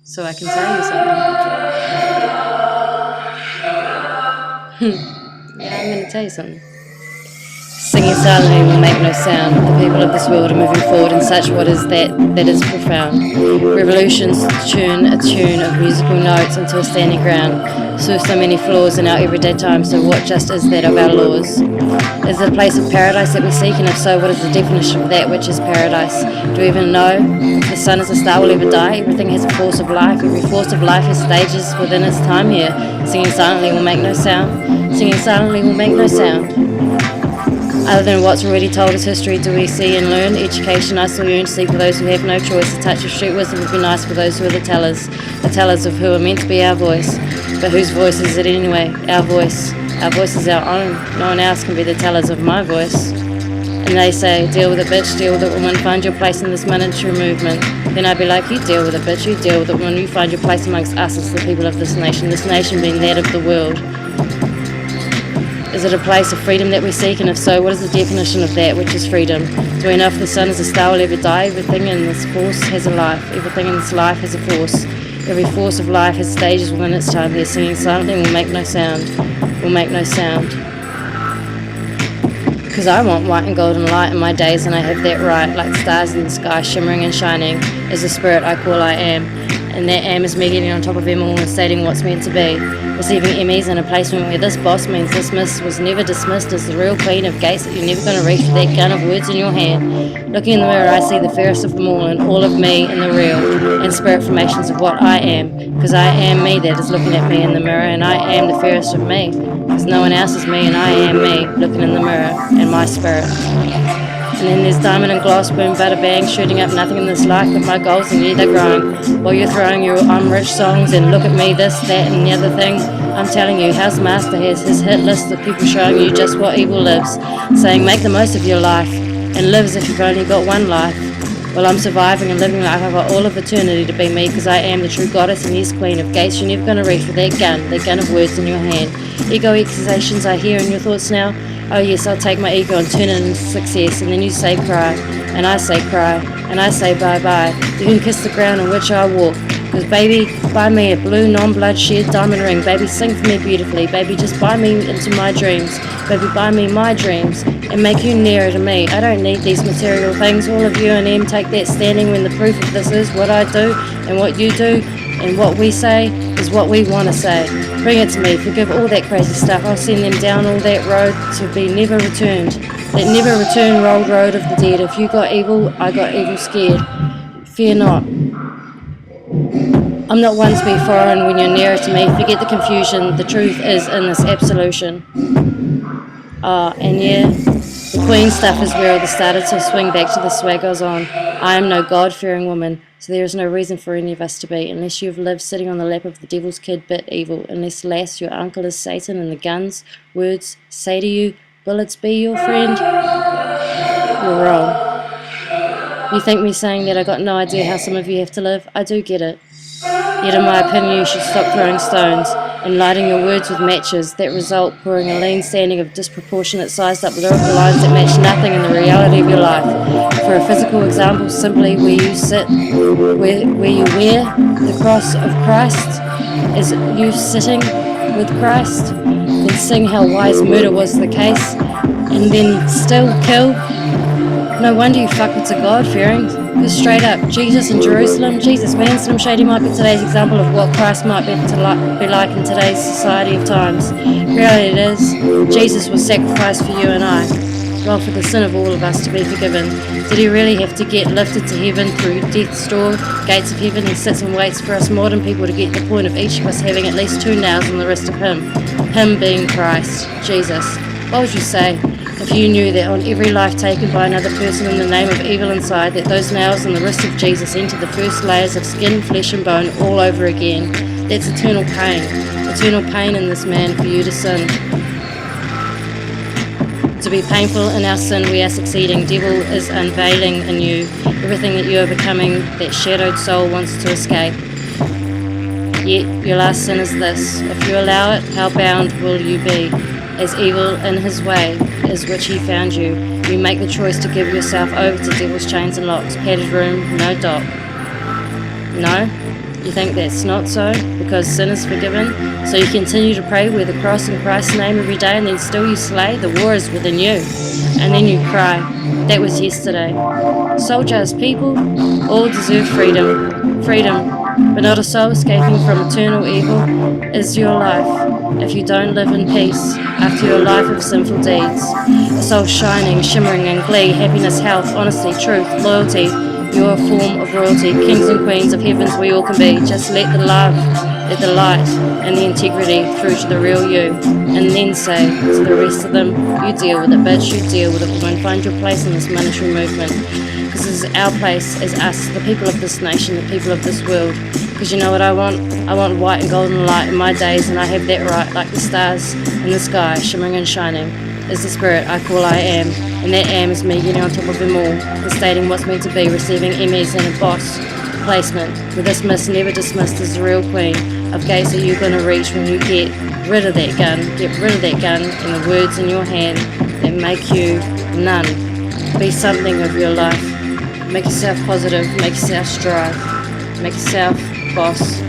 so I can tell you something. Yeah, I'm going to tell you something. Singing silently will make no sound. The people of this world are moving forward in such what is that is profound. Revolutions tune a tune of musical notes into a standing ground. So many flaws in our everyday time, so what just is that of our laws? Is it a place of paradise that we seek, and if so, what is the definition of that which is paradise? Do we even know if the sun is a star will ever die? Everything has a force of life. Every force of life has stages within its time here. Singing silently will make no sound. Singing silently will make no sound. Other than what's already told as history, do we see and learn? Education I still yearn to see for those who have no choice. A touch of street wisdom would be nice for those who are the tellers of who are meant to be our voice. But whose voice is it anyway? Our voice. Our voice is our own. No one else can be the tellers of my voice. And they say, deal with it, bitch, deal with it, woman, find your place in this monetary movement. Then I'd be like, you deal with it, bitch, you deal with it, woman, you find your place amongst us as the people of this nation being that of the world. Is it a place of freedom that we seek, and if so, what is the definition of that which is freedom? Do we know if the sun is a star will ever die? Everything in this force has a life. Everything in this life has a force. Every force of life has stages within its time here. Singing silently will make no sound. Will make no sound. Because I want white and golden light in my days, and I have that right, like stars in the sky, shimmering and shining, is the spirit I call I am. And that am is me getting on top of them all and stating what's meant to be. Receiving Emmys in a placement where this boss means this miss was never dismissed as the real queen of gates that you're never going to reach with that gun of words in your hand. Looking in the mirror, I see the fairest of them all, and all of me in the real, and spirit formations of what I am. Because I am me that is looking at me in the mirror, and I am the fairest of me. Because no one else is me, and I am me, looking in the mirror, and my spirit. And then there's diamond and glass, boom, bada bang, shooting up nothing in this life but my goals, and yeah, they're growing. While you're throwing your I'm rich songs and look at me, this, that, and the other thing, I'm telling you, House Master has his hit list of people showing you just what evil lives, saying make the most of your life, and live as if you've only got one life. Well, I'm surviving and living like I've got all of eternity to be me, because I am the true goddess and yes, queen of gates you're never going to reach with that gun of words in your hand. Ego accusations I hear in your thoughts now. Oh yes, I'll take my ego and turn it into success, and then you say cry, and I say cry, and I say bye-bye. You can kiss the ground on which I walk, because baby, buy me a blue non-blood shed diamond ring. Baby, sing for me beautifully. Baby, just buy me into my dreams. Baby, buy me my dreams, and make you nearer to me. I don't need these material things. All of you and them take that standing when the proof of this is what I do, and what you do, and what we say is what we want to say. Bring it to me, forgive all that crazy stuff. I'll send them down all that road to be never returned. That never return rolled road of the dead. If you got evil, I got evil scared. Fear not. I'm not one to be foreign when you're nearer to me. Forget the confusion, the truth is in this absolution. And yeah, the queen stuff is where all this started, so swing back to the swag goes on. I am no God-fearing woman, so there is no reason for any of us to be, unless you've lived sitting on the lap of the devil's kid bit evil, unless, lass, your uncle is Satan and the guns, words, say to you, bullets be your friend. You're wrong. You think me saying that I got no idea how some of you have to live? I do get it. Yet in my opinion you should stop throwing stones and lighting your words with matches that result pouring a lean standing of disproportionate sized up lyrical lines that match nothing in the reality of your life. For a physical example, simply where you sit, where you wear the cross of Christ, is you sitting with Christ, then sing how wise murder was the case, and then still kill. No wonder you fuckwits are God-fearing, because straight up, Jesus in Jerusalem, Jesus man, Slim Shady might be today's example of what Christ might be like in today's society of times. Reality it is, Jesus was sacrificed for you and I, well, for the sin of all of us to be forgiven. Did he really have to get lifted to heaven through death's door, gates of heaven? He sits and waits for us modern people to get the point of each of us having at least 2 nails on the wrist of him being Christ, Jesus. What would you say if you knew that on every life taken by another person in the name of evil inside, that those nails on the wrist of Jesus enter the first layers of skin, flesh and bone all over again? That's eternal pain in this man for you to sin. To be painful in our sin, we are succeeding. Devil is unveiling in you everything that you are becoming, that shadowed soul wants to escape. Yet your last sin is this: if you allow it, how bound will you be? As evil in his way is which he found you, you make the choice to give yourself over to devil's chains and locks. Padded room, no dock. No? You think that's not so because sin is forgiven? So you continue to pray, wear the cross in Christ's name every day, and then still you slay? The war is within you. And then you cry. That was yesterday. Soldiers, people, all deserve freedom. Freedom, but not a soul escaping from eternal evil is your life. If you don't live in peace after your life of sinful deeds, a soul shining, shimmering in glee, happiness, health, honesty, truth, loyalty, your form of royalty, kings and queens of heavens we all can be. Just let the love, let the light and the integrity through to the real you, and then say to the rest of them, you deal with it, bitch, you deal with it, woman, find your place in this military movement. Because this is our place as us, the people of this nation, the people of this world. Because you know what I want? I want white and golden light in my days, and I have that right, like the stars in the sky, shimmering and shining, is the spirit I call I am, and that am is me getting on top of them all, and stating what's meant to be, receiving Emmys and a boss placement. With this miss never dismissed as the real queen of gates that you're gonna reach when you get rid of that gun, and the words in your hand that make you none. Be something of your life. Make yourself positive, make yourself strive, make yourself boss,